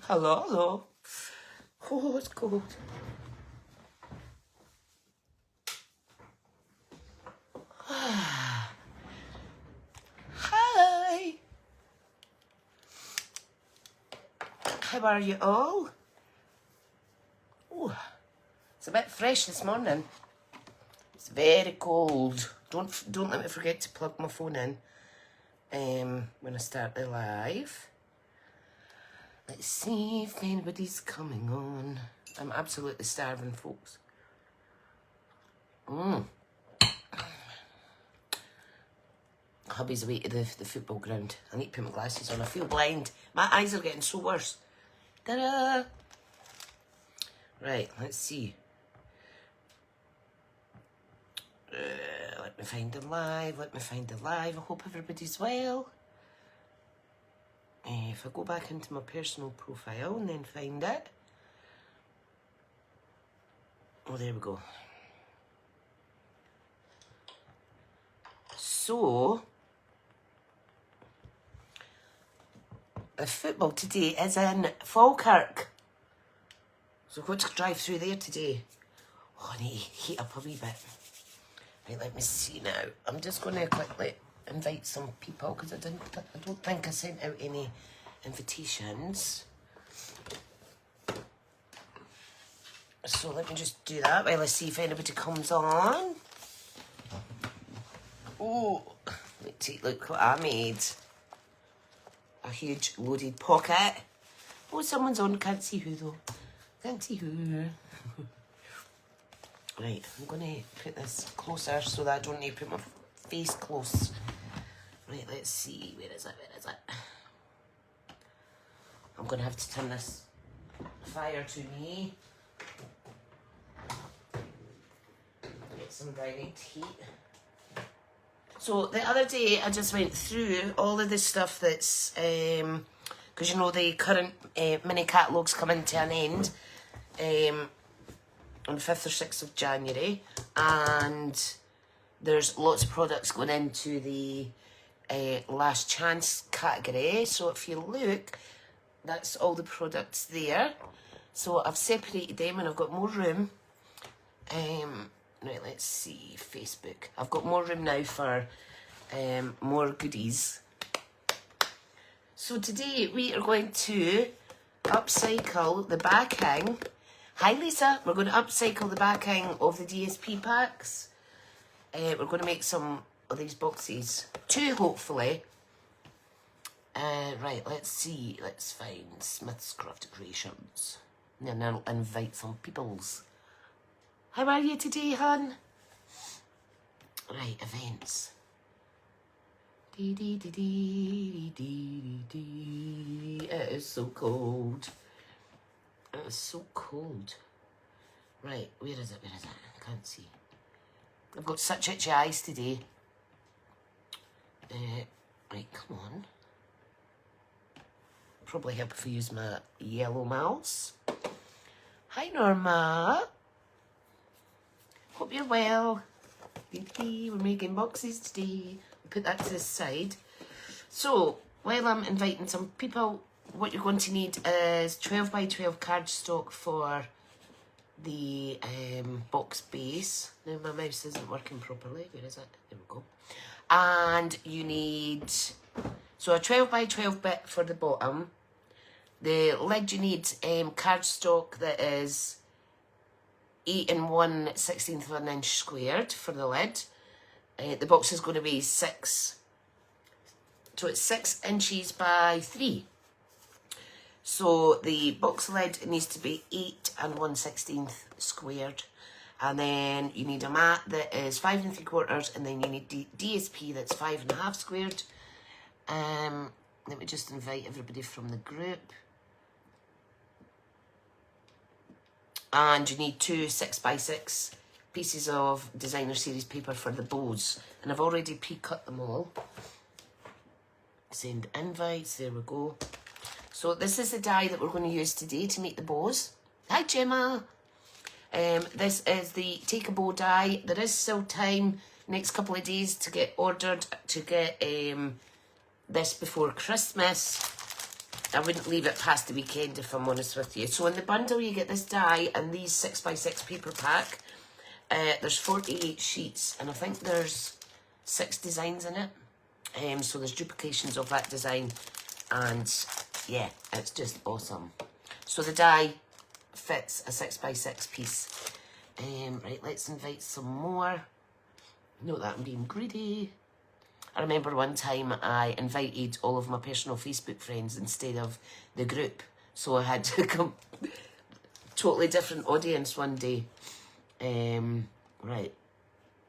Hello, hello. Oh, it's cold. Hi. How are you all? Oh, it's a bit fresh this morning. It's very cold. Don't let me forget to plug my phone in when I start the live. Let's see if anybody's coming on. I'm absolutely starving, folks. Hubby's away to the football ground. I need to put my glasses on. I feel blind. My eyes are getting so worse. Ta-da! Right, let's see. Let me find the live. I hope everybody's well. If I go back into my personal profile and then find it. Oh, there we go. So, the football today is in Falkirk. So I'm going to drive through there today. Oh, I need to heat up a wee bit. Right, let me see now. I'm just going to quickly invite some people because I don't think I sent out any invitations. So let me just do that while I see if anybody comes on. Oh, look what I made. A huge loaded pocket. Oh, someone's on. Can't see who though. Can't see who. Right, I'm going to put this closer so that I don't need to put my face close. Right, let's see. Where is it? I'm going to have to turn this fire to me. Get some direct heat. So the other day I just went through all of the stuff that's, because you know the current mini catalogue's coming to an end on the 5th or 6th of January, and there's lots of products going into the last chance category. So if you look, that's all the products there. So I've separated them and I've got more room. Right, let's see, Facebook. I've got more room now for more goodies. So today we are going to upcycle the backing. Hi Lisa, we're going to upcycle the backing of the DSP packs. We're going to make some of these boxes. 2 hopefully. Right, let's see. Let's find Smith's Crafted Creations. And then I'll invite some peoples. How are you today, hun? Right, events. It is so cold. It is so cold. Right, where is it? I can't see. I've got such itchy eyes today. Right, come on. Probably help if I use my yellow mouse. Hi, Norma. Hope you're well. We're making boxes today. I'll put that to the side. So, while I'm inviting some people, what you're going to need is 12 by 12 cardstock for the box base. Now my mouse isn't working properly. Where is it? There we go. And you need, so a 12 by 12 bit for the bottom. The lid you need cardstock that is 8 1/16 of an inch squared for the lid. The box is going to be 6. So it's 6 inches by 3. So the box lid needs to be 8 1/16 squared. And then you need a mat that is 5 3/4, and then you need DSP that's 5 1/2 squared. Let me just invite everybody from the group. And you need 2 6 by 6 pieces of designer series paper for the bows. And I've already pre-cut them all. Send invites, there we go. So this is the die that we're going to use today to make the bows. Hi Gemma. This is the Take a Bow die. There is still time, next couple of days, to get ordered, to get this before Christmas. I wouldn't leave it past the weekend if I'm honest with you. So in the bundle you get this die and these 6x6 paper pack. There's 48 sheets and I think there's 6 designs in it. So there's duplications of that design and yeah, it's just awesome. So the die fits a 6x6 piece. Right, let's invite some more. Note that I'm being greedy. I remember one time I invited all of my personal Facebook friends instead of the group. So I had to come totally different audience one day. Right.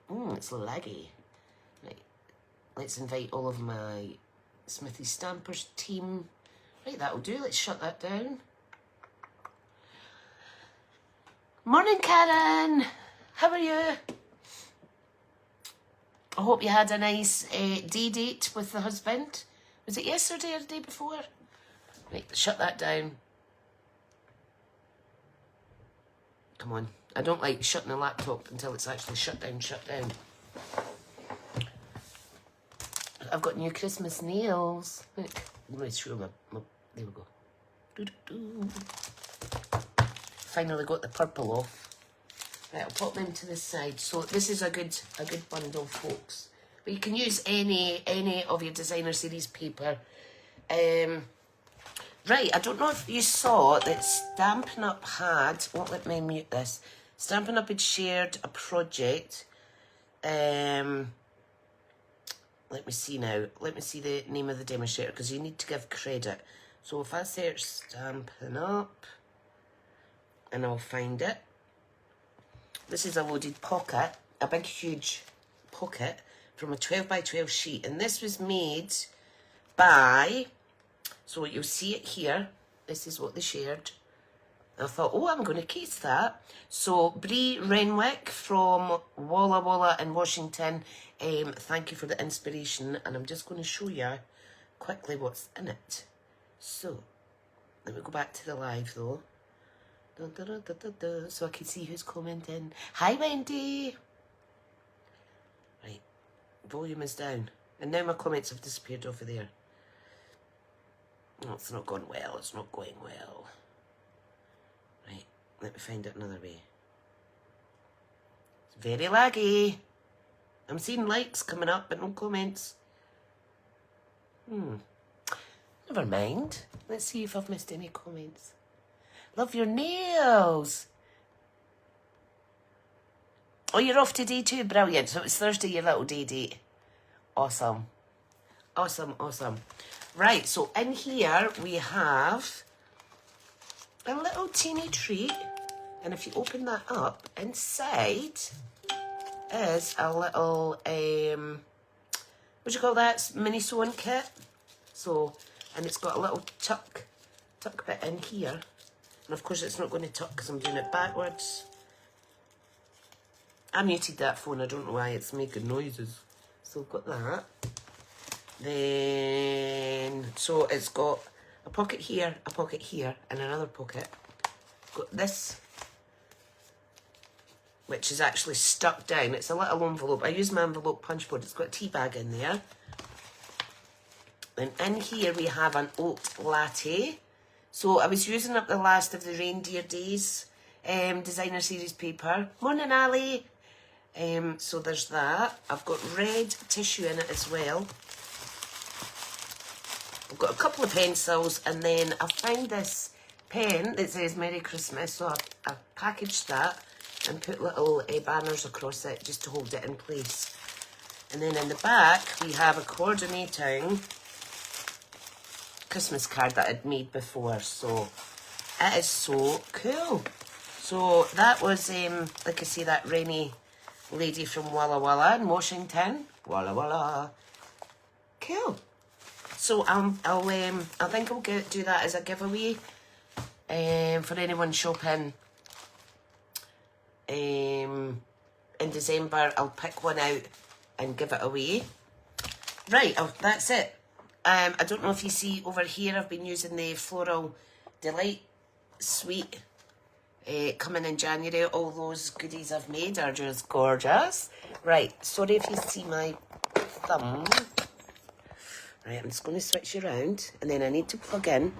It's laggy. Right. Let's invite all of my Smithy Stampers team. Right, that'll do. Let's shut that down. Morning, Karen. How are you? I hope you had a nice day date with the husband. Was it yesterday or the day before? Right, shut that down. Come on. I don't like shutting the laptop until it's actually shut down, I've got new Christmas nails. Look, I'm going to show my there we go. Doo-doo-doo. Finally got the purple off. Right, I'll pop them to the side. So this is a good bundle, folks. But you can use any of your designer series paper. Right, I don't know if you saw that Stampin' Up had, let me mute this. Stampin' Up had shared a project. Let me see now. Let me see the name of the demonstrator because you need to give credit. So if I search Stampin' Up, and I'll find it. This is a loaded pocket, a big huge pocket from a 12x12 sheet. And this was made by, so you'll see it here. This is what they shared. I thought, oh, I'm going to case that. So Bree Renwick from Walla Walla in Washington, thank you for the inspiration. And I'm just going to show you quickly what's in it. So, let me go back to the live though. So I can see who's commenting. Hi, Wendy. Right, volume is down. And now my comments have disappeared over there. Oh, it's not going well. It's not going well. Right, let me find it another way. It's very laggy. I'm seeing likes coming up, but no comments. Never mind. Let's see if I've missed any comments. Love your nails. Oh, you're off today too? Brilliant. So it's Thursday, your little day date. Awesome. Awesome, awesome. Right, so in here we have a little teeny treat. And if you open that up, inside is a little, what do you call that? Mini sewing kit. So, and it's got a little tuck bit in here. And of course it's not going to tuck because I'm doing it backwards. I muted that phone, I don't know why it's making noises. So I've got that. Then, so it's got a pocket here, and another pocket. Got this, which is actually stuck down. It's a little envelope. I use my envelope punch board. It's got a tea bag in there. Then in here we have an oat latte. So I was using up the last of the Reindeer Days designer series paper. Morning, Ali. So there's that. I've got red tissue in it as well. I've got a couple of pencils, and then I found this pen that says Merry Christmas. So I've packaged that and put little banners across it just to hold it in place. And then in the back we have a coordinating Christmas card that I'd made before, so it is so cool. So that was like I say, that Remy lady from Walla Walla in Washington. Walla Walla. Cool. So I think I'll do that as a giveaway for anyone shopping in December. I'll pick one out and give it away. Right, that's it. I don't know if you see over here, I've been using the Floral Delight Suite coming in January. All those goodies I've made are just gorgeous. Right, sorry if you see my thumb. Right, I'm just going to switch you around, and then I need to plug in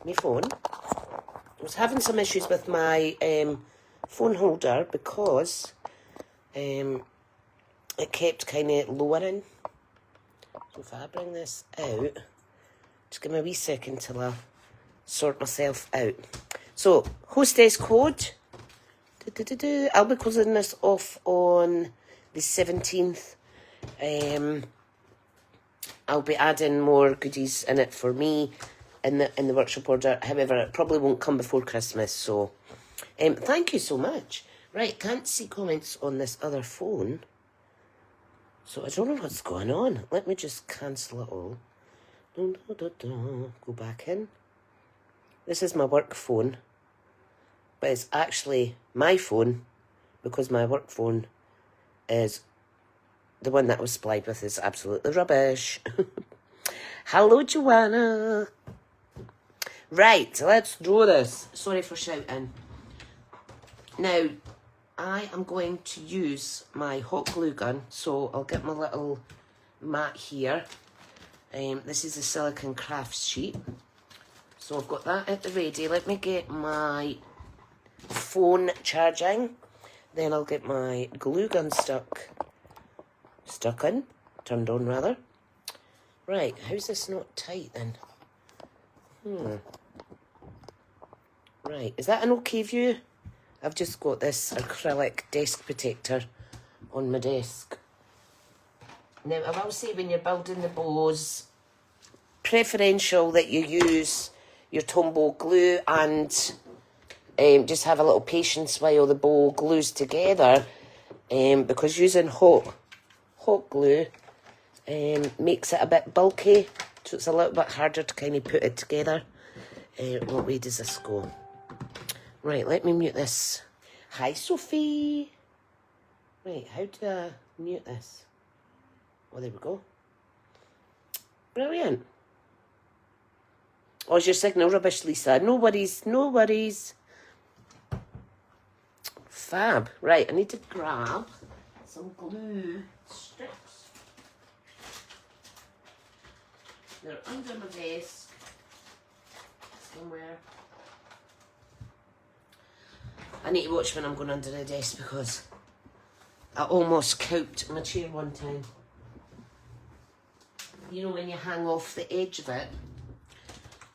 my phone. I was having some issues with my phone holder because it kept kind of lowering. So if I bring this out, just give me a wee second till I sort myself out. So, hostess code. I'll be closing this off on the 17th. I'll be adding more goodies in it for me in the workshop order. However, it probably won't come before Christmas. So, thank you so much. Right, can't see comments on this other phone. So I don't know what's going on. Let me just cancel it all. Go back in. This is my work phone. But it's actually my phone because my work phone is the one that I was supplied with is absolutely rubbish. Hello, Joanna. Right, so let's draw this. Sorry for shouting. Now, I am going to use my hot glue gun. So I'll get my little mat here. This is a silicone crafts sheet. So I've got that at the ready. Let me get my phone charging. Then I'll get my glue gun turned on rather. Right, how's this not tight then? Right, is that an okay view? I've just got this acrylic desk protector on my desk. Now, I will say when you're building the bows, preferential that you use your Tombow glue and just have a little patience while the bow glues together, because using hot glue makes it a bit bulky, so it's a little bit harder to kind of put it together. What way does this go? Right, let me mute this. Hi, Sophie. Right, how do I mute this? Oh, there we go. Brilliant. Oh, is your signal rubbish, Lisa? No worries, no worries. Fab. Right, I need to grab some glue strips. They're under my desk somewhere. I need to watch when I'm going under the desk because I almost couped my chair one time. You know when you hang off the edge of it.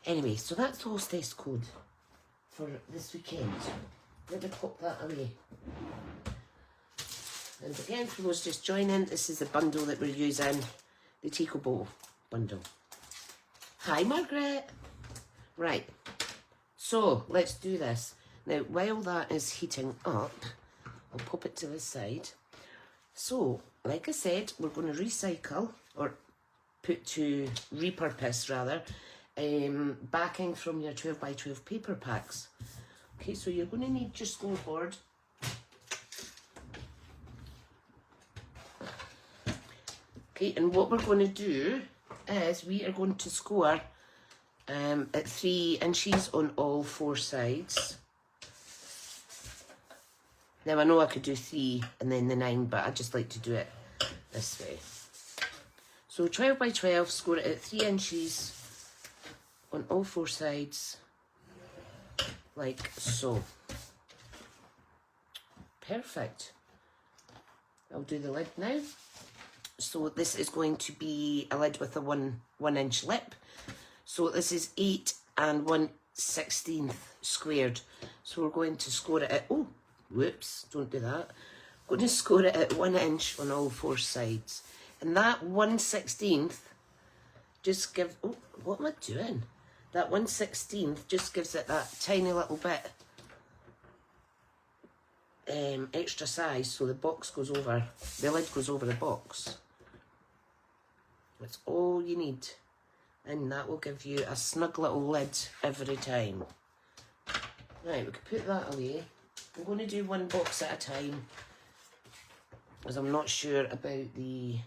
Anyway, so that's the hostess code for this weekend. Let me pop that away. And again, for those just joining, this is the bundle that we're using, the Tico Bow bundle. Hi, Margaret. Right, so let's do this. Now, while that is heating up, I'll pop it to the side. So, like I said, we're going to recycle, or repurpose rather, backing from your 12 by 12 paper packs. Okay, so you're going to need your scoreboard. Okay, and what we're going to do is we are going to score at 3 inches on all 4 sides. Now, I know I could do 3 and then the 9, but I just like to do it this way. So 12 by 12, score it at 3 inches on all 4 sides, like so. Perfect. I'll do the lid now. So this is going to be a lid with a 1 inch lip. So this is 8 1/16 squared. So we're going to score it at, oh, whoops, don't do that. Going to score it at 1 inch on all 4 sides. And that 1/16 just gives, oh, what am I doing? That 1/16 just gives it that tiny little bit extra size, so the box goes over, the lid goes over the box. That's all you need. And that will give you a snug little lid every time. Right, we can put that away. I'm going to do one box at a time, as I'm not sure about the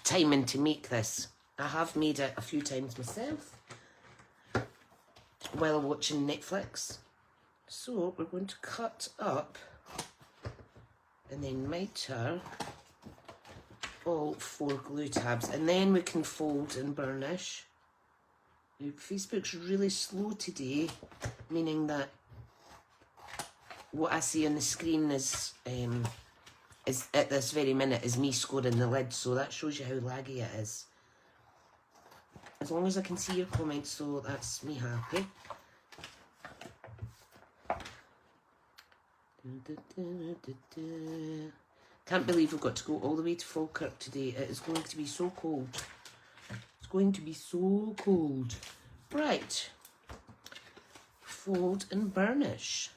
timing to make this. I have made it a few times myself while watching Netflix. So we're going to cut up and then miter all 4 glue tabs, and then we can fold and burnish. Now, Facebook's really slow today, meaning that what I see on the screen is at this very minute is me scoring the lid, so that shows you how laggy it is. As long as I can see your comments, so that's me happy. Can't believe we've got to go all the way to Falkirk today. It is going to be so cold. It's going to be so cold. Right. Fold and burnish.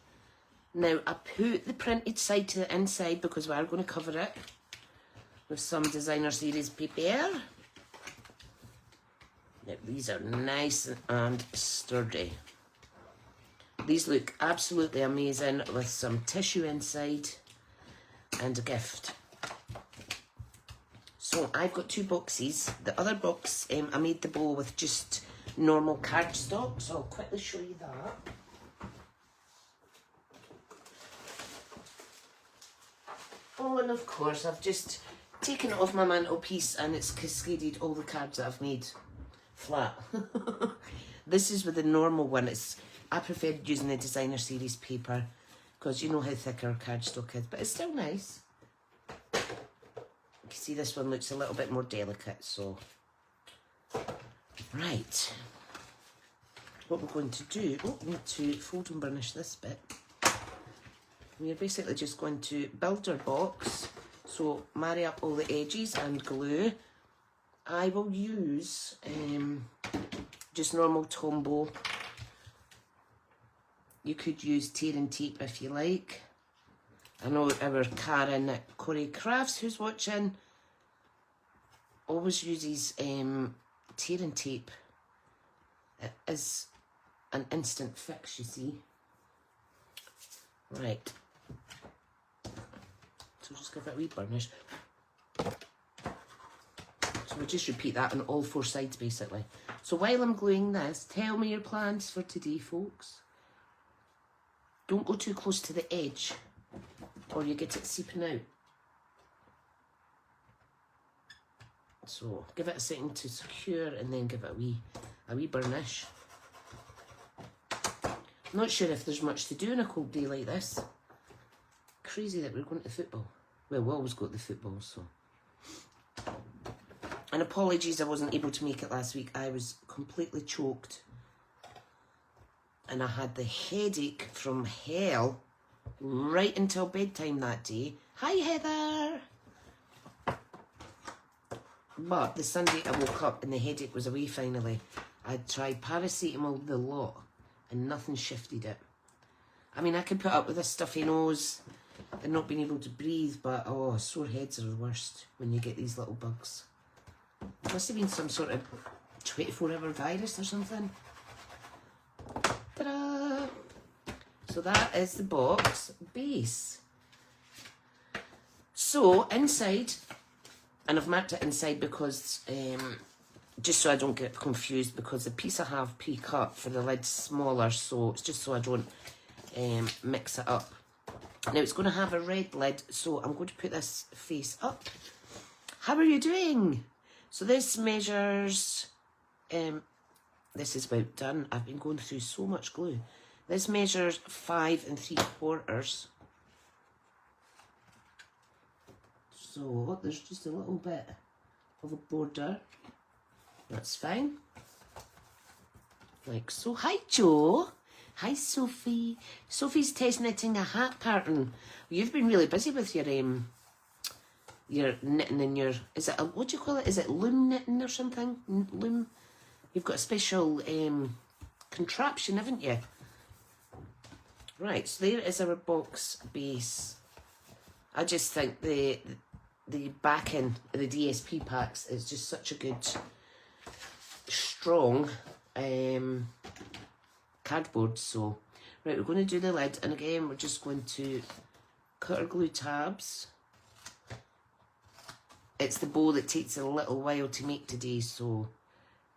Now, I put the printed side to the inside because we are going to cover it with some designer series paper. Now, these are nice and sturdy. These look absolutely amazing with some tissue inside and a gift. So I've got 2 boxes. The other box, I made the bow with just normal cardstock, so I'll quickly show you that. Oh, and of course I've just taken it off my mantelpiece and it's cascaded all the cards that I've made flat. This is with the normal one. I preferred using the designer series paper because you know how thick our cardstock is, but it's still nice. You can see this one looks a little bit more delicate, so. Right. What we're going to do, we need to fold and burnish this bit. We're basically just going to build our box, so marry up all the edges and glue. I will use just normal Tombow. You could use tear and tape if you like. I know our Karen at Corey Crafts, who's watching, always uses tear and tape. It is an instant fix, you see. Right. So just give it a wee burnish. So we'll just repeat that on all 4 sides, basically. So while I'm gluing this, tell me your plans for today, folks. Don't go too close to the edge or you get it seeping out. So give it a second to secure and then give it a wee burnish. I'm not sure if there's much to do on a cold day like this. Crazy that we're going to football. Well, we always go to the football, so. And apologies I wasn't able to make it last week. I was completely choked. And I had the headache from hell right until bedtime that day. Hi, Heather! But the Sunday I woke up and the headache was away finally. I'd tried paracetamol the lot and nothing shifted it. I mean, I could put up with a stuffy nose and not being able to breathe, but oh, sore heads are the worst when you get these little bugs. It must have been some sort of 24-hour virus or something. Ta-da! So that is the box base. So inside, and I've marked it inside because, just so I don't get confused, because the piece I have pre-cut for the lid's smaller, so it's just so I don't mix it up. Now it's going to have a red lid, so I'm going to put this face up. How are you doing? So this measures, this is about done. I've been going through so much glue. This measures 5 3/4. So there's just a little bit of a border. That's fine. Like so. Hi, Joe. Hi, Sophie. Sophie's test knitting a hat pattern. You've been really busy with your knitting and your, is it a, what do you call it? Is it loom knitting or something? Loom. You've got a special contraption, haven't you? Right, so there is our box base. I just think the backing of the DSP packs is just such a good, strong cardboard. So, right, we're going to do the lid, and again, we're just going to cut our glue tabs. It's the bow that takes a little while to make today, so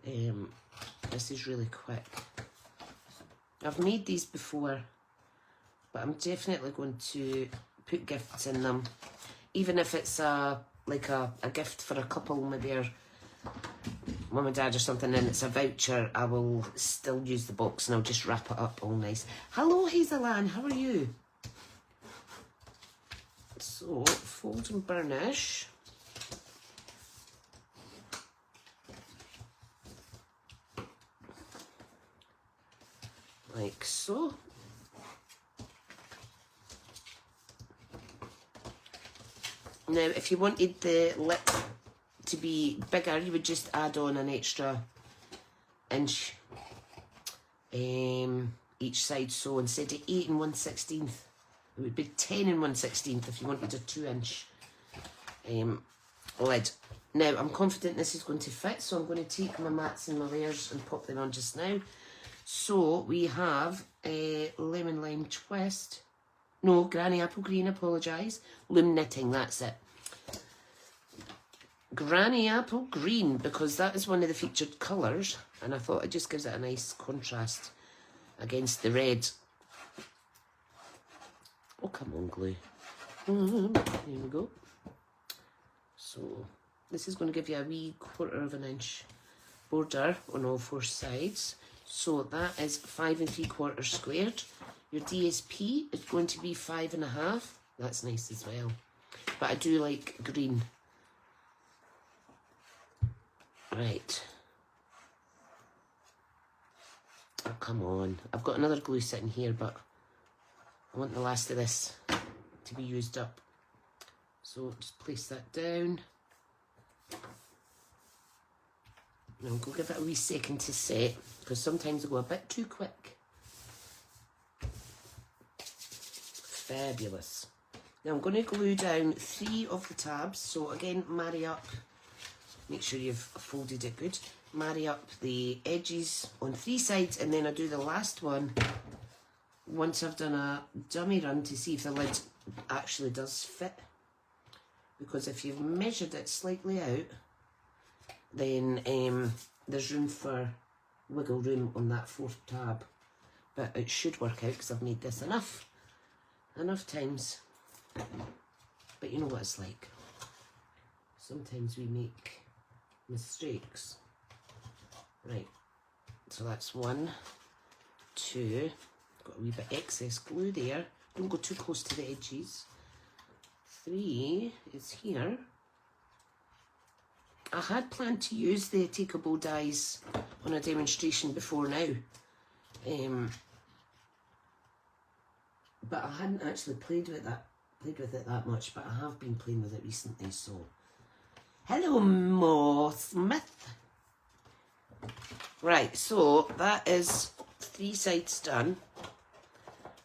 this is really quick. I've made these before, but I'm definitely going to put gifts in them. Even if it's a like a gift for a couple, maybe your mum and dad or something, and it's a voucher, I will still use the box and I'll just wrap it up all nice. Hello Hazel Ann, how are you? So, fold and burnish. Like so. Now, if you wanted the lip to be bigger, you would just add on an extra inch each side. So instead of 8 1/16, it would be 10 1/16 if you wanted a 2-inch lid. Now, I'm confident this is going to fit, so I'm going to take my mats and my layers and pop them on just now. So we have a lemon lime twist. No, granny apple green, apologise. Loom knitting, that's it. Granny apple green, because that is one of the featured colours, and I thought it just gives it a nice contrast against the red. Oh, come on, glue. There we go. So this is going to give you a wee 1/4 inch border on all 4 sides. So that is 5 3/4 squared. Your DSP is going to be 5 1/2. That's nice as well. But I do like green. Right. Oh, come on. I've got another glue sitting here, but I want the last of this to be used up. So just place that down. Now go give it a wee second to set, because sometimes they go a bit too quick. Fabulous. Now I'm going to glue down 3 of the tabs. So again, marry up. Make sure you've folded it good. Marry up the edges on 3 sides, and then I do the last one once I've done a dummy run to see if the lid actually does fit. Because if you've measured it slightly out, then there's room for wiggle room on that 4th tab. But it should work out because I've made this enough times. But you know what it's like. Sometimes we make mistakes. Right, so that's 1, 2, got a wee bit excess glue there. Don't go too close to the edges. 3 is here. I had planned to use the takeable dies on a demonstration before now, but I hadn't actually played with it that much, but I have been playing with it recently. So hello Mo Smith. Right, so that is 3 sides done.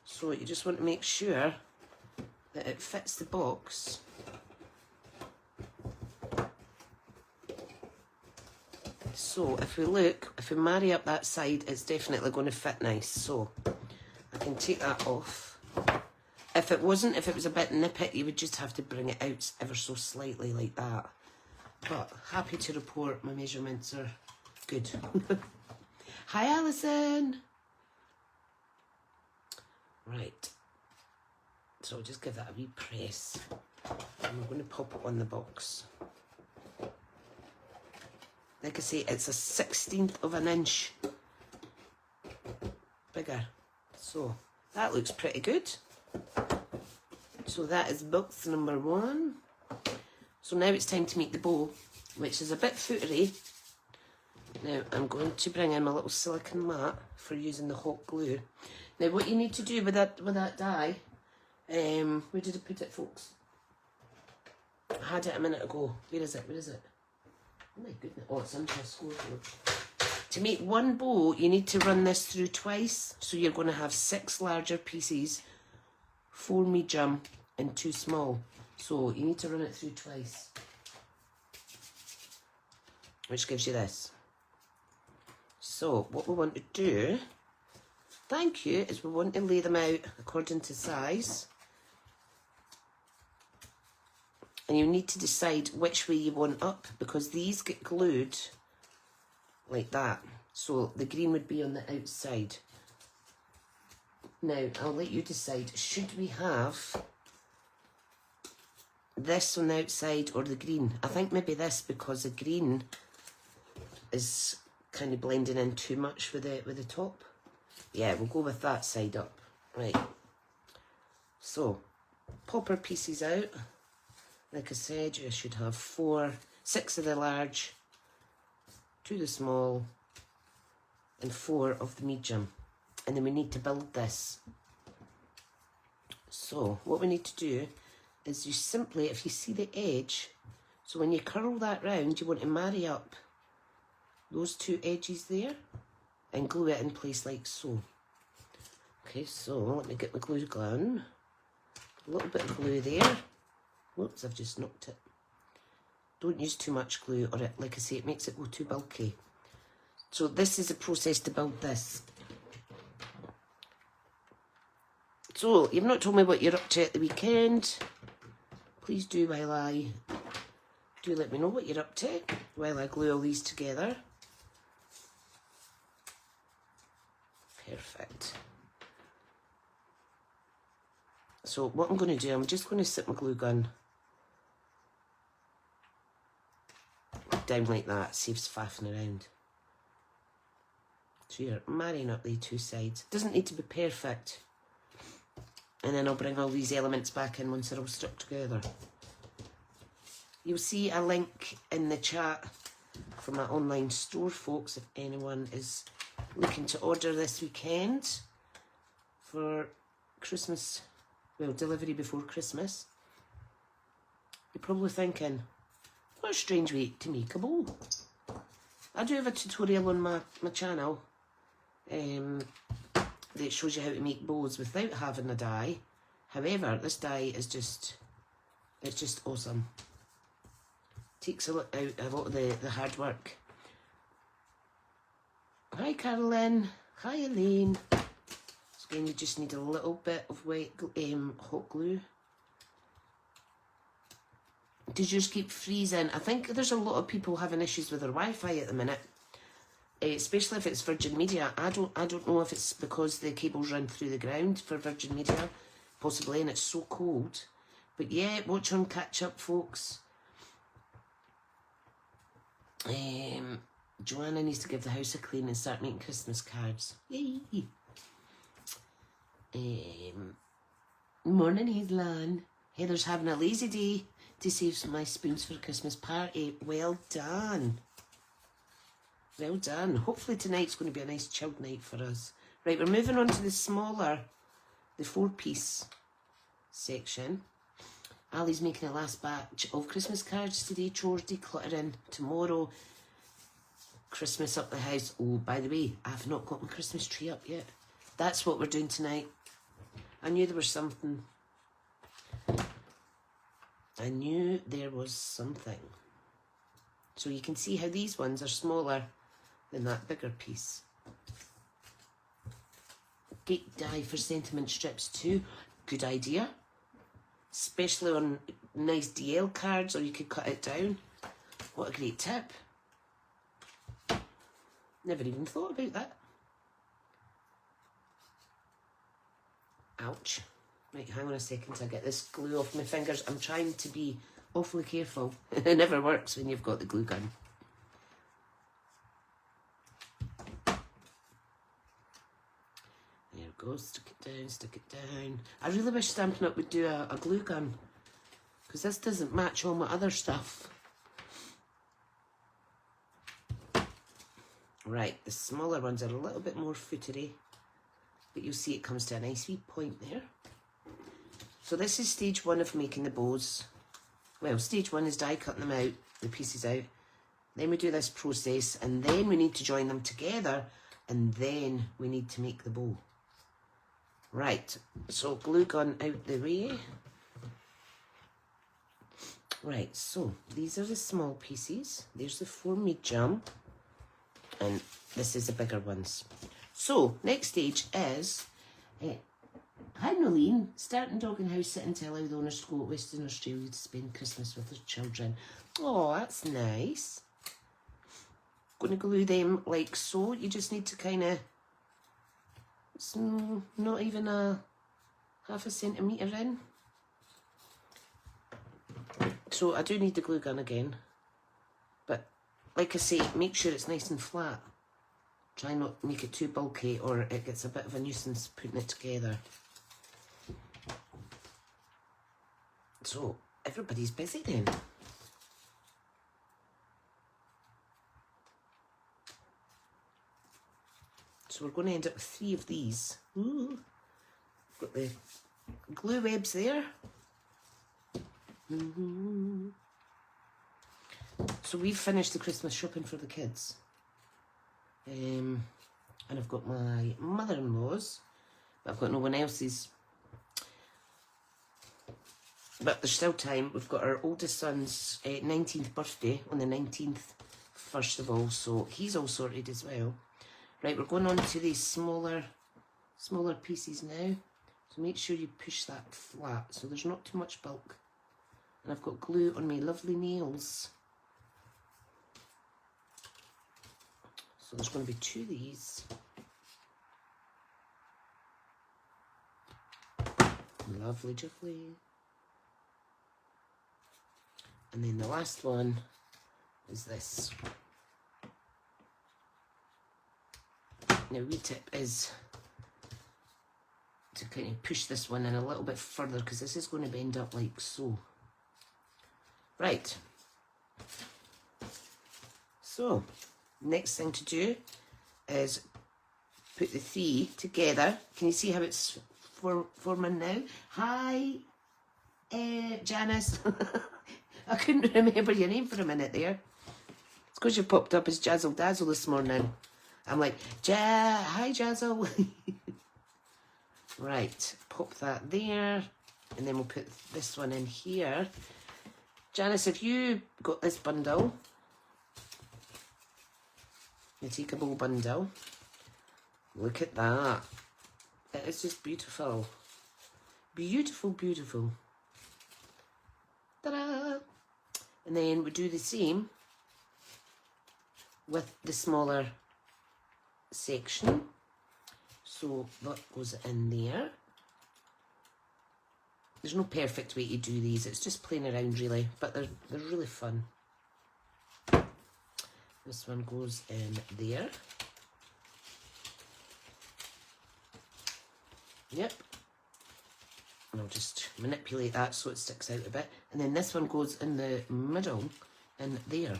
So you just want to make sure that it fits the box. So if we marry up that side, it's definitely going to fit nice. So I can take that off. If it was a bit nippy, you would just have to bring it out ever so slightly like that. But happy to report my measurements are good. Hi Alison. Right. So I'll just give that a wee press. And we're going to pop it on the box. Like I say, it's a 1/16 of an inch bigger. So that looks pretty good. So that is box number 1. So now it's time to make the bow, which is a bit footery. Now I'm going to bring in my little silicone mat for using the hot glue. Now what you need to do with that die, where did I put it, folks? I had it a minute ago. Where is it? Oh my goodness. Oh, it's into a scoreboard. To make one bow, you need to run this through twice. So you're going to have 6 larger pieces, 4 medium and 2 small. So you need to run it through twice. Which gives you this. So what we want to do, thank you, is we want to lay them out according to size. And you need to decide which way you want up, because these get glued like that. So the green would be on the outside. Now, I'll let you decide, should we have this on the outside or the green. I think maybe this, because the green is kind of blending in too much with the top. Yeah, we'll go with that side up. Right. So, pop our pieces out. Like I said, you should have 6 of the large, 2 of the small, and 4 of the medium. And then we need to build this. So, what we need to do is you simply, if you see the edge, so when you curl that round, you want to marry up those 2 edges there and glue it in place like so. Okay, so let me get my glue gun. A little bit of glue there. Whoops, I've just knocked it. Don't use too much glue, or like I say, it makes it go too bulky. So this is the process to build this. So, you've not told me what you're up to at the weekend. Please do let me know what you're up to while I glue all these together. Perfect. So what I'm going to do, I'm just going to sit my glue gun down like that, saves faffing around. So you're marrying up the 2 sides. Doesn't need to be perfect. And then I'll bring all these elements back in once they're all stuck together. You'll see a link in the chat for my online store, folks, if anyone is looking to order this weekend for Christmas, well, delivery before Christmas. You're probably thinking, what a strange way to make a bow. I do have a tutorial on my channel that shows you how to make bows without having a die. However, this die is just awesome. Takes out a lot of the hard work. Hi Carolyn, hi Elaine. So again, you just need a little bit of hot glue. Did yours keep freezing? I think there's a lot of people having issues with their Wi-Fi at the minute. Especially if it's Virgin Media. I don't know if it's because the cables run through the ground for Virgin Media, possibly, and it's so cold. But yeah, watch on catch up, folks. Joanna needs to give the house a clean and start making Christmas cards. Yay! Morning, Hazelyn. Heather's having a lazy day to save some nice spoons for a Christmas party. Well done. Well done. Hopefully tonight's going to be a nice chilled night for us. Right, we're moving on to the smaller, the 4-piece section. Ali's making a last batch of Christmas cards today. Chores, decluttering. Tomorrow, Christmas up the house. Oh, by the way, I've not got my Christmas tree up yet. That's what we're doing tonight. I knew there was something. I knew there was something. So you can see how these ones are smaller than that bigger piece. Gate die for sentiment strips too. Good idea. Especially on nice DL cards, or you could cut it down. What a great tip. Never even thought about that. Ouch. Right, hang on a second till I get this glue off my fingers. I'm trying to be awfully careful. It never works when you've got the glue gun. There it goes. Stick it down, stick it down. I really wish Stampin' Up would do a glue gun, because this doesn't match all my other stuff. Right, the smaller ones are a little bit more footery, but you'll see it comes to a nice wee point there. So this is stage 1 of making the bows. Well, stage 1 is die cutting them out, the pieces out. Then we do this process, and then we need to join them together, and then we need to make the bow. Right, so glue gun out the way. Right, so these are the small pieces. There's the 4 medium, and this is the bigger ones. So, next stage is, hi Nolene, starting dog and house sitting to allow the owners to go to Western Australia to spend Christmas with their children. Oh, that's nice. Going to glue them like so. You just need to kind of, it's not even a half a centimetre in. So I do need the glue gun again. But like I say, make sure it's nice and flat. Try not to make it too bulky or it gets a bit of a nuisance putting it together. So everybody's busy then. So we're going to end up with 3 of these. Ooh. Got the glue webs there. So we've finished the Christmas shopping for the kids. And I've got my mother-in-law's, but I've got no one else's. But there's still time. We've got our oldest son's 19th birthday on the 19th, first of all, so he's all sorted as well. Right, we're going on to these smaller pieces now. So make sure you push that flat so there's not too much bulk. And I've got glue on my lovely nails. So there's going to be 2 of these. Lovely jiffly. And then the last one is this. Now, wee tip is to kind of push this one in a little bit further because this is going to bend up like so. Right. So, next thing to do is put the 3 together. Can you see how it's forming now? Hi, Janice. I couldn't remember your name for a minute there. It's because you popped up as Jazzle Dazzle this morning. I'm like, hi Jazzle. Right, pop that there. And then we'll put this one in here. Janice, if you got this bundle, the takeable bundle, look at that. It is just beautiful. Beautiful, beautiful. Ta-da! And then we do the same with the smaller section. So that goes in there. There's no perfect way to do these. It's just playing around really, but they're really fun. This one goes in there. Yep. And I'll just manipulate that so it sticks out a bit. And then this one goes in the middle, in there.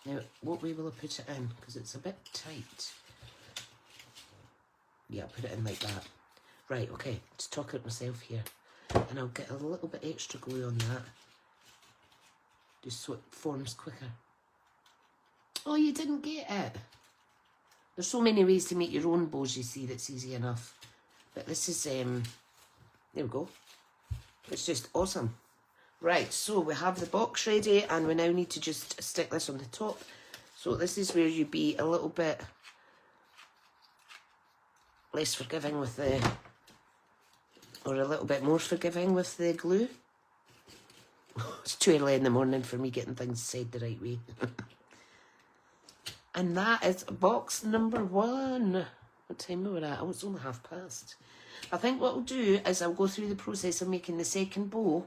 Now, what way will I put it in? Because it's a bit tight. Yeah, I'll put it in like that. Right, okay, just talking to myself here. And I'll get a little bit extra glue on that. Just so it forms quicker. Oh, you didn't get it. There's so many ways to make your own bows, you see, that's easy enough. But this is, there we go. It's just awesome. Right, so we have the box ready and we now need to just stick this on the top. So this is where you be a little bit less forgiving with the, or a little bit more forgiving with the glue. It's too early in the morning for me getting things said the right way. And that is box number 1. What time are we at? Oh, it's only past. I think what I'll do is I'll go through the process of making the second bow.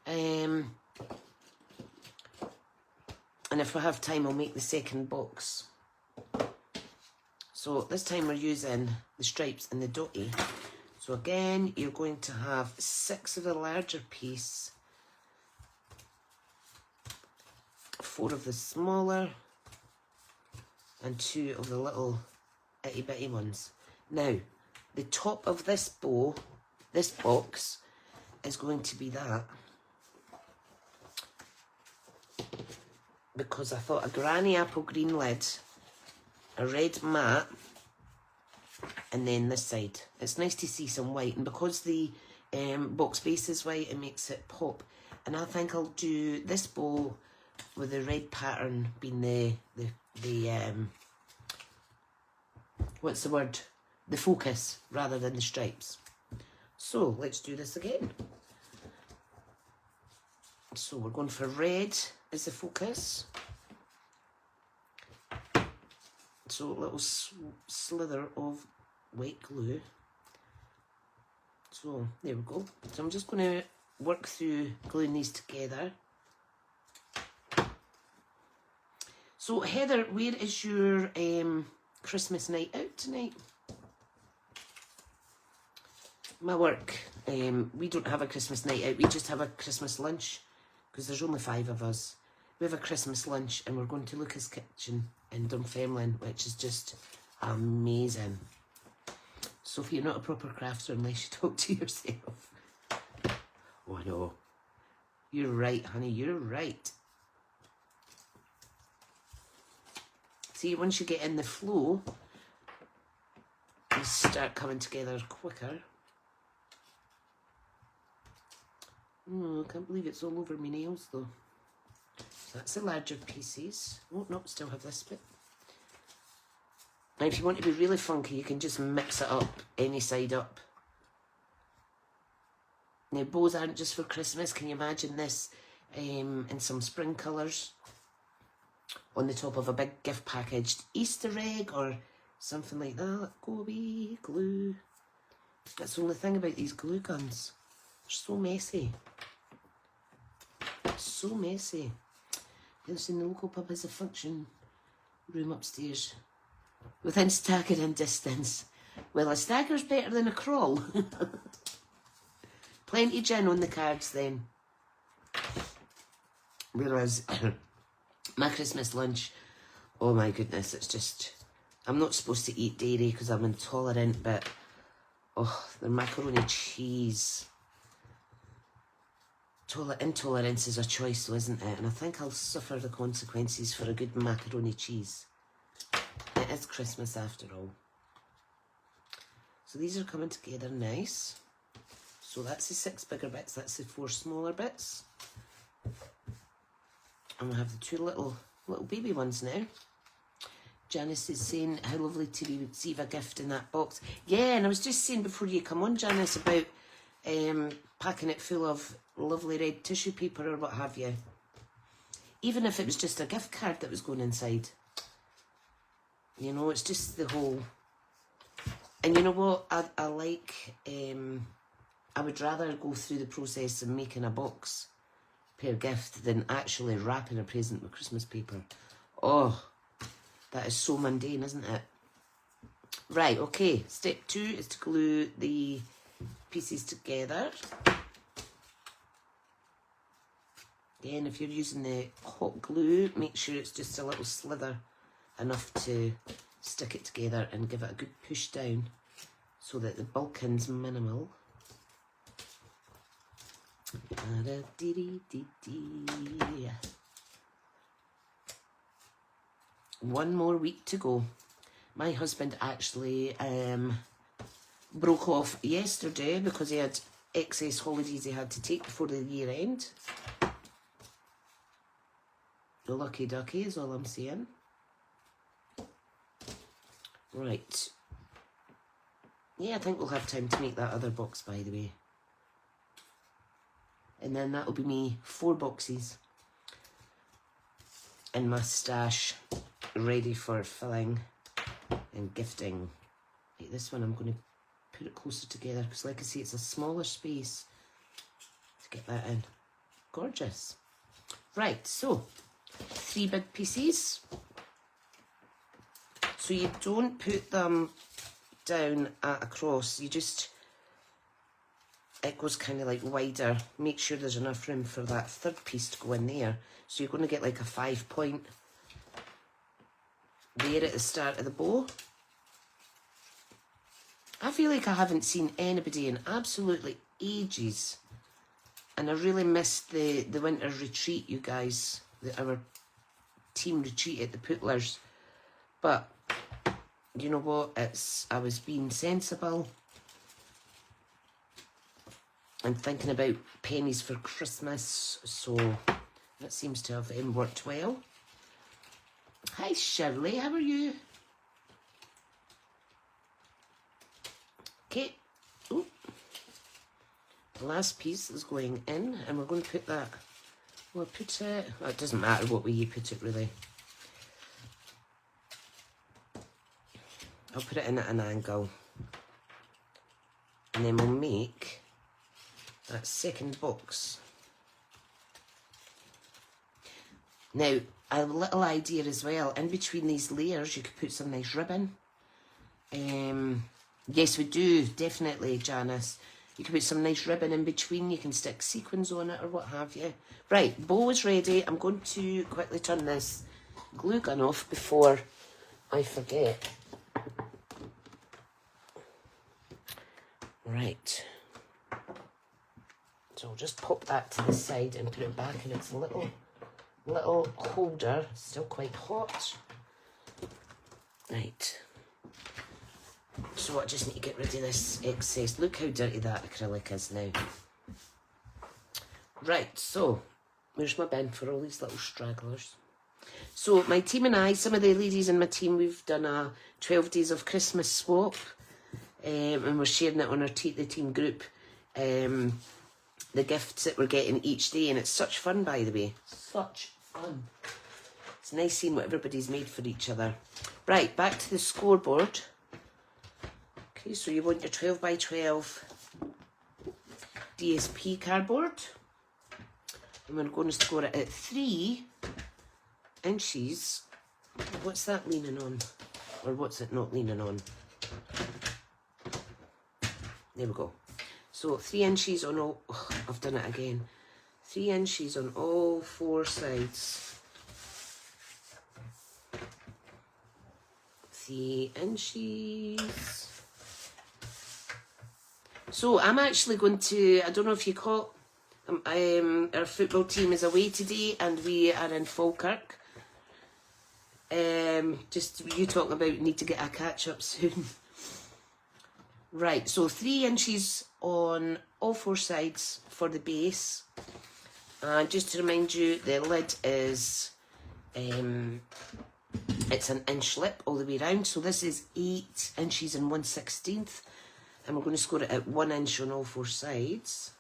And if we have time, I'll make the second box. So this time we're using the stripes and the dotty. So again, you're going to have 6 of the larger piece, 4 of the smaller, and 2 of the little itty bitty ones. Now, the top of this bow, this box, is going to be that. Because I thought a granny apple green lid, a red mat, and then this side. It's nice to see some white, and because the box base is white, it makes it pop. And I think I'll do this bow with the red pattern being the what's the word? The focus rather than the stripes. So let's do this again. So we're going for red as the focus. So a little slither of white glue. So there we go. So I'm just going to work through gluing these together. So Heather, where is your Christmas night out tonight? My work, we don't have a Christmas night out, we just have a Christmas lunch, because there's only 5 of us. We have a Christmas lunch and we're going to Luca's Kitchen in Dunfermline, which is just amazing. So if you're not a proper crafter unless you talk to yourself. Oh, I know. You're right, honey, you're right. See, once you get in the flow, you start coming together quicker. Oh, I can't believe it's all over my nails though. So that's the larger pieces. Oh, no, still have this bit. Now, if you want to be really funky, you can just mix it up, any side up. Now, bows aren't just for Christmas. Can you imagine this in some spring colours on the top of a big gift packaged Easter egg or something like that? Go away, glue. That's the only thing about these glue guns. They're so messy. So messy. Yes, in the local pub has a function room upstairs. Within staggering distance. Well, a stagger's better than a crawl. Plenty gin on the cards then. Whereas my Christmas lunch, oh my goodness, it's just, I'm not supposed to eat dairy because I'm intolerant, but oh, the macaroni cheese. Intolerance is a choice though, isn't it? And I think I'll suffer the consequences for a good macaroni cheese. It is Christmas after all. So these are coming together nice. So that's the 6 bigger bits, that's the 4 smaller bits. And we have the 2 little baby ones now. Janice is saying how lovely to receive a gift in that box. Yeah, and I was just saying before you come on, Janice, about packing it full of lovely red tissue paper or what have you. Even if it was just a gift card that was going inside. You know, it's just the whole... And you know what? I like... I would rather go through the process of making a box per gift than actually wrapping a present with Christmas paper. Oh, that is so mundane, isn't it? Right, okay. Step 2 is to glue the pieces together. Again, if you're using the hot glue, make sure it's just a little slither enough to stick it together and give it a good push down so that the bulking's minimal. One more week to go. My husband actually broke off yesterday because he had excess holidays he had to take before the year end. Lucky ducky is all I'm saying. Right. Yeah, I think we'll have time to make that other box, by the way. And then that'll be me 4 boxes in my stash ready for filling and gifting. Right, this one I'm going to put it closer together because, like I say, it's a smaller space to get that in. Gorgeous. Right, so 3 big pieces. So you don't put them down at a cross, you just, it goes kind of like wider. Make sure there's enough room for that 3rd piece to go in there. So you're going to get like a 5 point there at the start of the bow. I feel like I haven't seen anybody in absolutely ages. And I really missed the winter retreat, you guys. Our team retreat at the Pootlers. But you know what? I was being sensible and thinking about pennies for Christmas, so that seems to have worked well. Hi Shirley, how are you? Okay, oh, the last piece is going in, and we're going to put that. We'll put it. Well, it doesn't matter what way you put it, really. I'll put it in at an angle, and then we'll make that second box. Now, a little idea as well, in between these layers you could put some nice ribbon. Yes, we do, definitely, Janice. You can put some nice ribbon in between, you can stick sequins on it or what have you. Right, bow is ready. I'm going to quickly turn this glue gun off before I forget. Right. So I'll just pop that to the side and put it back in its little holder. Still quite hot. Right. So I just need to get rid of this excess. Look how dirty that acrylic is now. Right, so where's my bin for all these little stragglers? So my team and I, some of the ladies in my team, we've done a 12 days of Christmas swap, and we're sharing it on our the team group, the gifts that we're getting each day, and it's such fun, by the way. Such fun. It's nice seeing what everybody's made for each other. Right, back to the scoreboard. Okay, so you want your 12 by 12 DSP cardboard. And we're going to score it at 3 inches. What's that leaning on? Or what's it not leaning on? There we go. So 3 inches on all... Oh, I've done it again. 3 inches on all 4 sides. 3 inches. So I'm actually going to, I don't know if you caught, our football team is away today and we are in Falkirk. Just you talking about need to get a catch up soon. Right, so 3 inches on all 4 sides for the base. And just to remind you, the lid is, it's an inch lip all the way around. So this is 8 inches and 1/16. And we're going to score it at 1 inch on all 4 sides.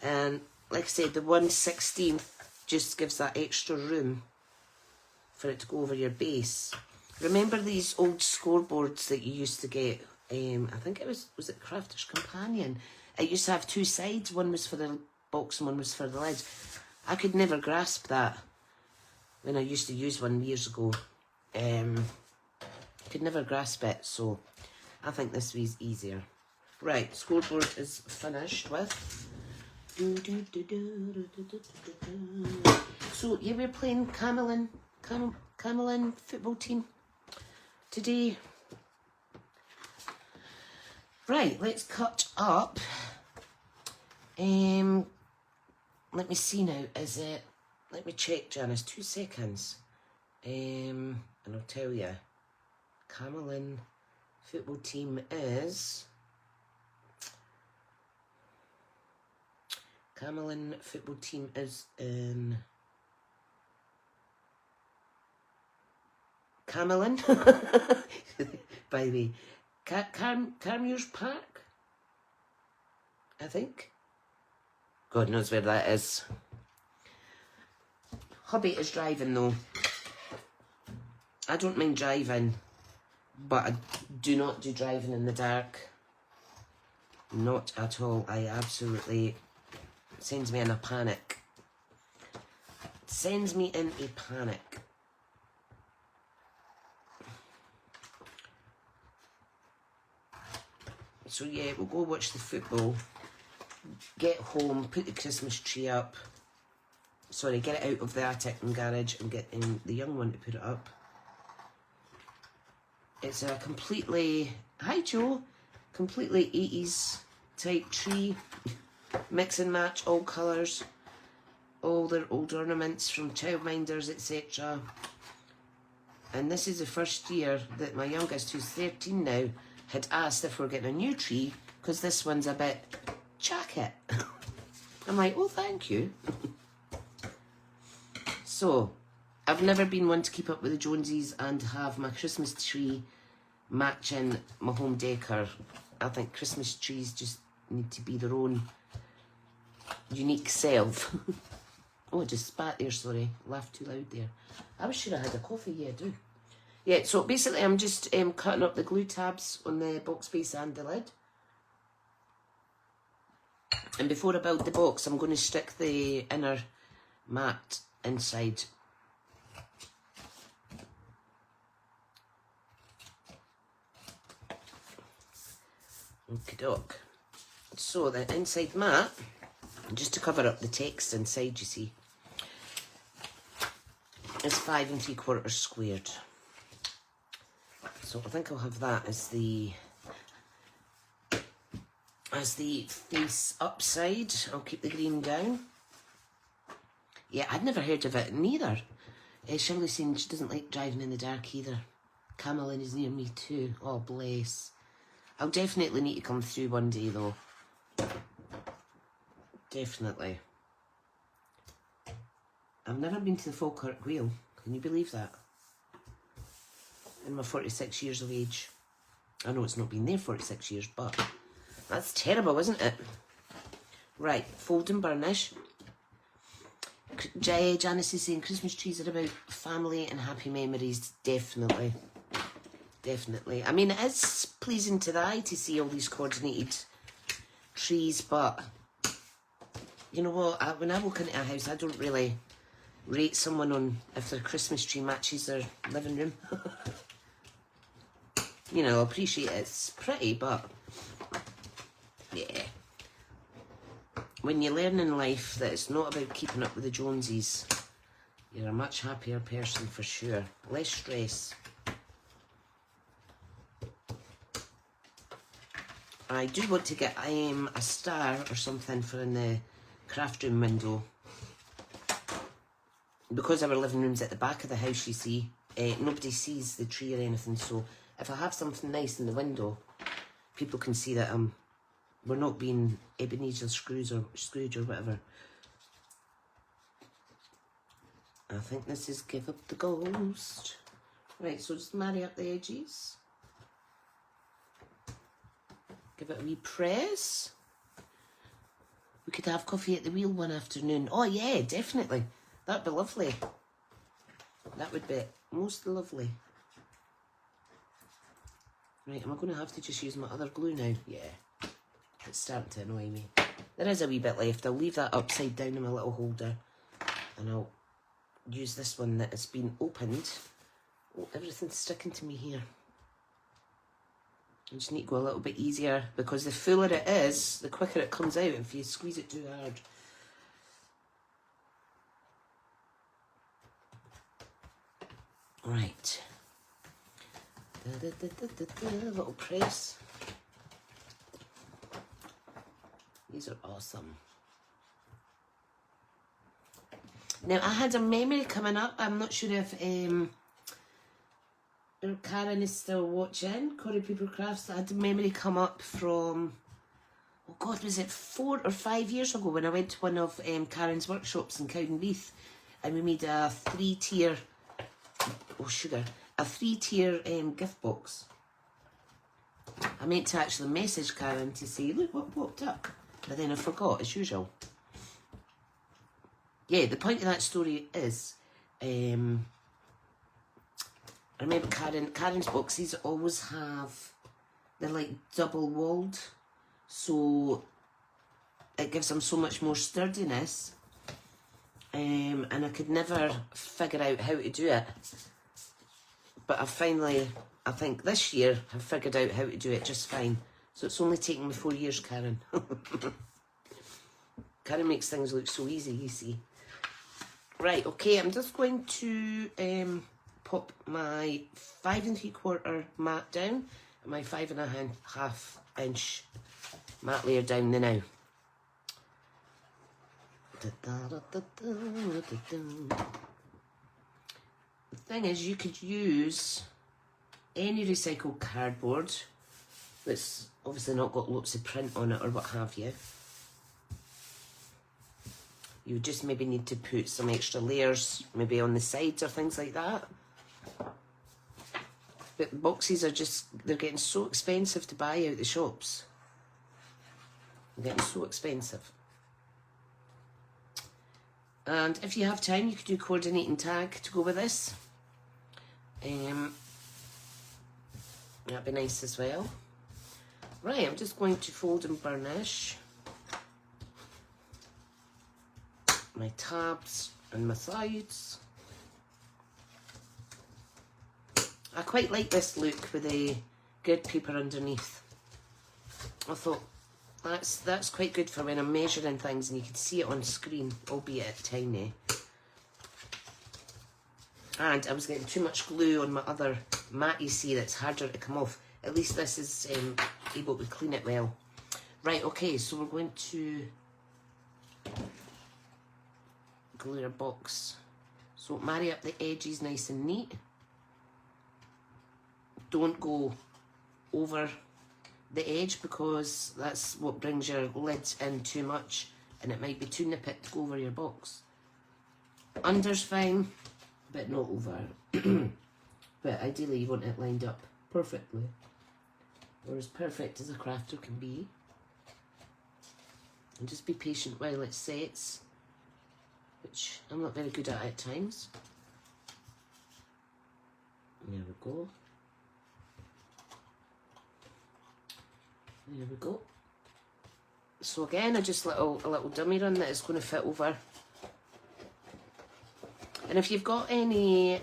And like I said, the 1/16 just gives that extra room for it to go over your base. Remember these old scoreboards that you used to get? I think it was it Crafter's Companion? It used to have 2 sides. One was for the box and one was for the lid. I could never grasp that when I used to use one years ago. Could never grasp it, so I think this was easier. Right, scoreboard is finished with. So yeah, we're playing Camelin football team today. Right, let's cut up. Let me see now, is it, let me check, Janice, 2 seconds. And I'll tell you, Camelin football team is, Camelin football team is in Camelin, by the way, Carmure's Park, I think. God knows where that is. Hubby is driving though. I don't mind driving, but I do not do driving in the dark. Not at all. I absolutely... It sends me in a panic. It sends me in a panic. So yeah, we'll go watch the football, get home, put the Christmas tree up. Sorry, get it out of the attic and garage and get in the young one to put it up. It's a completely, hi Joe, completely 80s type tree. Mix and match, all colours, all their old ornaments from childminders, etc. And this is the first year that my youngest, who's 13 now, had asked if we're getting a new tree, because this one's a bit jacket. I'm like, oh, thank you. So, I've never been one to keep up with the Joneses and have my Christmas tree matching my home decor. I think Christmas trees just need to be their own unique self. Oh, I just spat there, sorry. Laughed too loud there. I was sure I had a coffee, yeah, I do. Yeah, so basically I'm just cutting up the glue tabs on the box base and the lid. And before I build the box, I'm going to stick the inner mat inside. Okie doke. So the inside mat, just to cover up the text inside, you see, is 5 3/4 squared. So I think I'll have that as the face upside. I'll keep the green down. Yeah, I'd never heard of it neither. Shirley's saying she doesn't like driving in the dark either. Camelin is near me too. Oh, bless. I'll definitely need to come through one day though. Definitely. I've never been to the Falkirk Wheel. Can you believe that? In my 46 years of age. I know it's not been there 46 years, but that's terrible, isn't it? Right, fold and burnish. Janice is saying Christmas trees are about family and happy memories. Definitely. Definitely. I mean, it is pleasing to the eye to see all these coordinated trees, but you know what? When I walk into a house, I don't really rate someone on if their Christmas tree matches their living room. You know, I appreciate it's pretty, but yeah. When you learn in life that it's not about keeping up with the Joneses, you're a much happier person for sure. Less stress. I do want to get a star or something for in the craft room window. Because our living room's at the back of the house, you see, nobody sees the tree or anything, so if I have something nice in the window, people can see that we're not being Ebenezer Scrooge or whatever. I think this is Give Up the Ghost. Right, so just marry up the edges. Give it a wee press. We could have coffee at the wheel one afternoon. Oh yeah, definitely. That'd be lovely. That would be most lovely. Right, am I going to have to just use my other glue now? Yeah. It's starting to annoy me. There is a wee bit left. I'll leave that upside down in my little holder. And I'll use this one that has been opened. Oh, everything's sticking to me here. I just need to go a little bit easier because the fuller it is, the quicker it comes out if you squeeze it too hard. Right. Little press. These are awesome. Now, I had a memory coming up. I'm not sure if Karen is still watching. Corey Paper Crafts. I had a memory come up from, oh God, was it 4 or 5 years ago when I went to one of Karen's workshops in Cowdenbeath, and we made a 3-tier, oh sugar, a 3-tier gift box. I meant to actually message Karen to say, look what popped up. But then I forgot, as usual. Yeah, the point of that story is, I remember Karen's boxes always have, they're like double walled, so it gives them so much more sturdiness, and I could never figure out how to do it. But I finally, I think this year, have figured out how to do it just fine. So it's only taken me 4 years, Karen. Karen makes things look so easy, you see. Right, okay, I'm just going to pop my 5 3/4 mat down and my 5 1/2 inch mat layer down the now. The thing is, you could use any recycled cardboard that's obviously not got lots of print on it or what have you. You just maybe need to put some extra layers maybe on the sides or things like that. But the boxes are just, they're getting so expensive to buy out the shops. They're getting so expensive. And if you have time, you could do coordinating tag to go with this. That'd be nice as well. Right, I'm just going to fold and burnish. my tabs and my sides. I quite like this look with the grid paper underneath. I thought that's quite good for when I'm measuring things and you can see it on screen, albeit tiny. And I was getting too much glue on my other mat, you see, that's harder to come off. At least this is able to clean it well. Right, okay, so we're going to glue our box. So marry up the edges nice and neat. Don't go over the edge because that's what brings your lid in too much and it might be too nippet to go over your box. Under's fine, but not over. But ideally you want it lined up perfectly, or as perfect as a crafter can be. And just be patient while it sets, which I'm not very good at times. There we go. There we go. So again, a little dummy run that is going to fit over. And if you've got any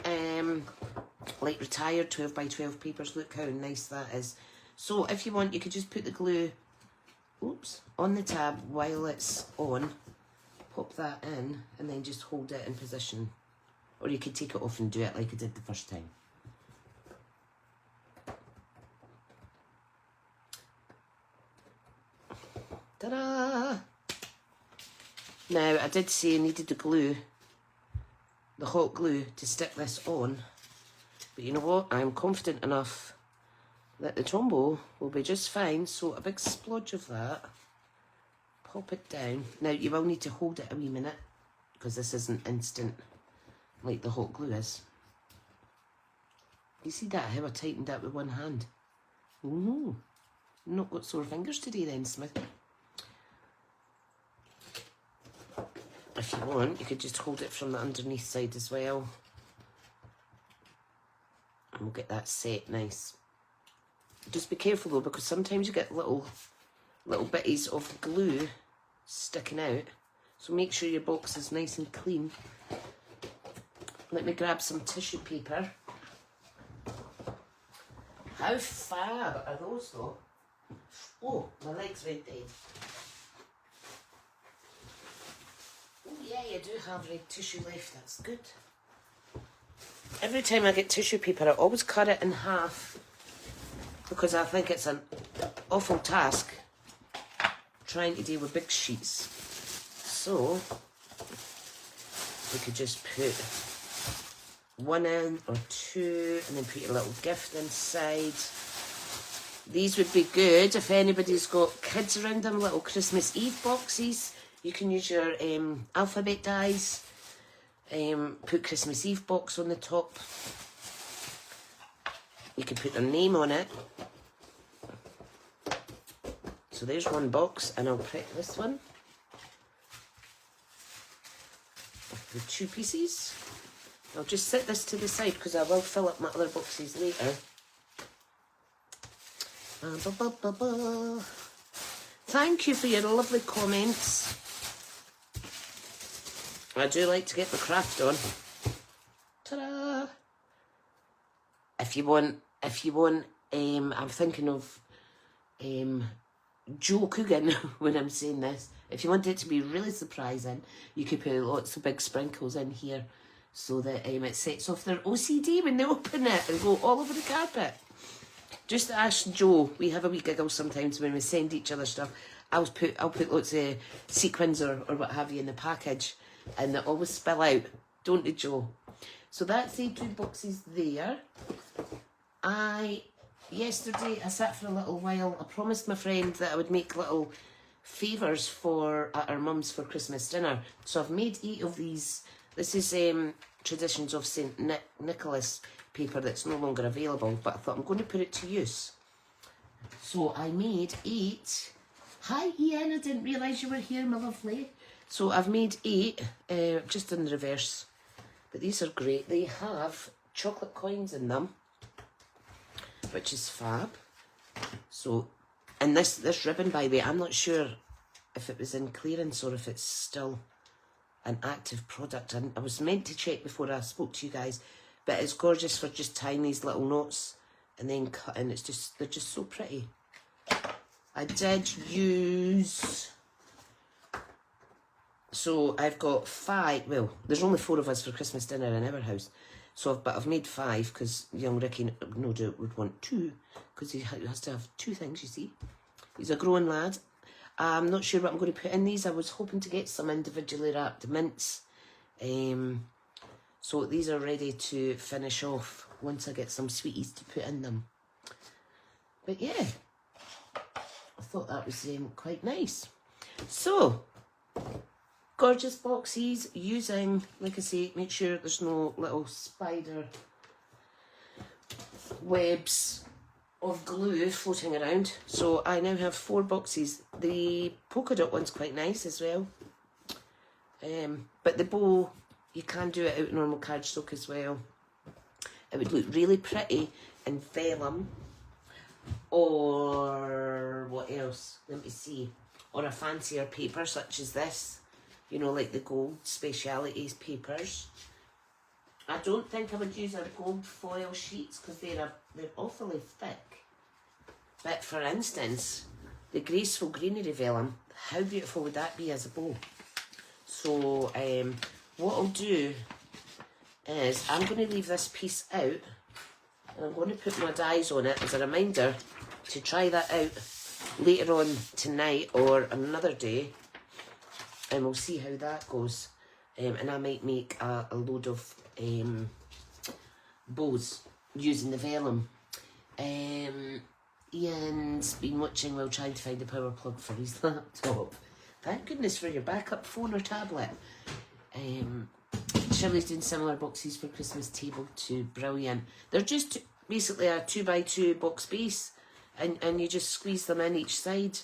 like retired 12 by 12 papers, look how nice that is. So if you want, you could just put the glue, oops, on the tab while it's on, pop that in, and then just hold it in position. Or you could take it off and do it like I did the first time. Ta-da! Now, I did say I needed the glue, the hot glue, to stick this on. But you know what? I'm confident enough that the Tombow will be just fine. So a big splodge of that. Pop it down. Now, you will need to hold it a wee minute because this isn't instant like the hot glue is. You see that, how I tightened that with one hand? Ooh, not got sore fingers today then, Smithy. If you want, you could just hold it from the underneath side as well. And we'll get that set nice. Just be careful though, because sometimes you get little bitties of glue sticking out. So make sure your box is nice and clean. Let me grab some tissue paper. How fab are those though? Oh, my legs went dead. Oh yeah, you do have red tissue left, that's good. Every time I get tissue paper, I always cut it in half because I think it's an awful task trying to deal with big sheets. So, we could just put one in or two and then put your little gift inside. These would be good if anybody's got kids around them, little Christmas Eve boxes. You can use your alphabet dies, put Christmas Eve box on the top. You can put their name on it. So there's one box, and I'll prep this one with two pieces. I'll just set this to the side because I will fill up my other boxes later. Thank you for your lovely comments. I do like to get my craft on. Ta-da! If you want, I'm thinking of Joe Coogan when I'm saying this. If you want it to be really surprising, you could put lots of big sprinkles in here so that it sets off their OCD when they open it and go all over the carpet. Just ask Joe. We have a wee giggle sometimes when we send each other stuff. I'll put lots of sequins or what have you in the package, and they always spill out, don't they, Joe? So that's the two boxes there. Yesterday I sat for a little while. I promised my friend that I would make little favours at our mum's for Christmas dinner. So I've made 8 of these. This is Traditions of St. Nicholas paper that's no longer available, but I thought I'm going to put it to use. So I made 8. Hi Ian, I didn't realise you were here, my lovely. So I've made 8, just in reverse. But these are great. They have chocolate coins in them, which is fab. So, and this ribbon, by the way, I'm not sure if it was in clearance or if it's still an active product. I was meant to check before I spoke to you guys, but it's gorgeous for just tying these little knots and then cutting. It's just, they're just so pretty. I did use, so I've got 5, well, there's only 4 of us for Christmas dinner in our house. So, but I've made 5 because young Ricky no doubt would want 2, because he has to have 2 things, you see. He's a growing lad. I'm not sure what I'm going to put in these. I was hoping to get some individually wrapped mints. So these are ready to finish off once I get some sweeties to put in them. But yeah, I thought that was quite nice. So, gorgeous boxes using, like I say, make sure there's no little spider webs of glue floating around. So I now have 4 boxes. The polka dot one's quite nice as well. But the bow, you can do it out of normal cardstock as well. It would look really pretty in vellum, or what else? Let me see. Or a fancier paper such as this. You know, like the gold specialities papers. I don't think I would use our gold foil sheets because they're awfully thick. But for instance, the graceful greenery vellum, how beautiful would that be as a bow? So what I'll do is I'm going to leave this piece out and I'm going to put my dies on it as a reminder to try that out later on tonight or another day, and we'll see how that goes. And I might make a load of bows using the vellum. Ian's been watching while trying to find a power plug for his laptop. Thank goodness for your backup phone or tablet. Shirley's doing similar boxes for Christmas table too. Brilliant. They're just basically a 2x2 box base, and you just squeeze them in each side,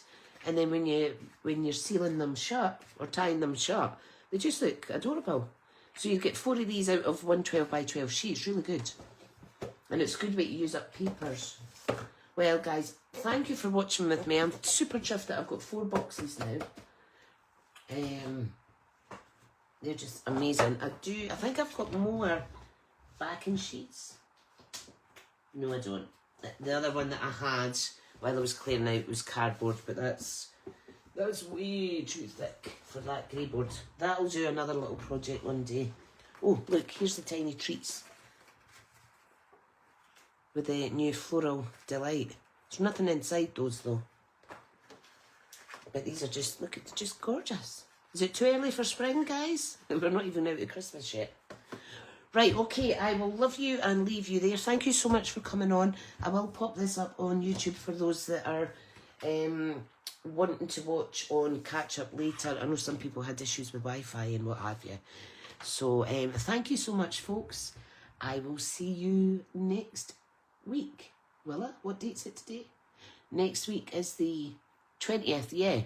and then when you're sealing them shut or tying them shut, they just look adorable. So you get 4 of these out of one 12x12 sheet. It's really good. And it's a good way to use up papers. Well, guys, thank you for watching with me. I'm super chuffed that I've got 4 boxes now. They're just amazing. I think I've got more backing sheets. No, I don't. The other one that I had while I was clearing out was cardboard, but that's way too thick for that grey board. That'll do another little project one day. Oh, look, here's the tiny treats with the new floral delight. There's nothing inside those though. But these are just, look, it's just gorgeous. Is it too early for spring, guys? We're not even out of Christmas yet. Right, okay, I will love you and leave you there. Thank you so much for coming on. I will pop this up on YouTube for those that are wanting to watch on catch up later. I know some people had issues with Wi-Fi and what have you. So thank you so much, folks. I will see you next week. Will I? What date's it today? Next week is the 20th, yeah.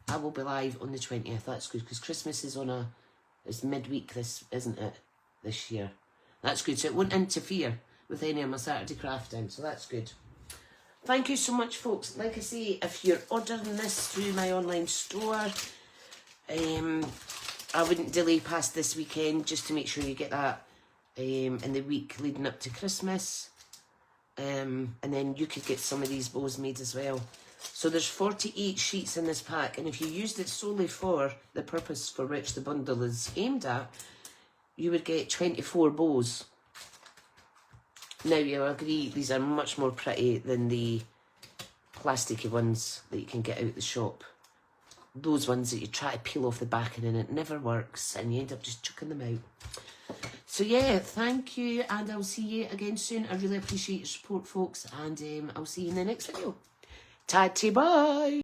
I will be live on the 20th. That's good, because Christmas is it's midweek, this, isn't it, this year. That's good, so it won't interfere with any of my Saturday crafting, so that's good. Thank you so much, folks. Like I say, if you're ordering this through my online store, I wouldn't delay past this weekend, just to make sure you get that in the week leading up to Christmas. And then you could get some of these bows made as well. So there's 48 sheets in this pack, and if you used it solely for the purpose for which the bundle is aimed at, you would get 24 bows. Now you'll agree these are much more pretty than the plasticky ones that you can get out the shop. Those ones that you try to peel off the back and it never works and you end up just chucking them out. So yeah, thank you, and I'll see you again soon. I really appreciate your support, folks, and I'll see you in the next video. Ta-ta, bye!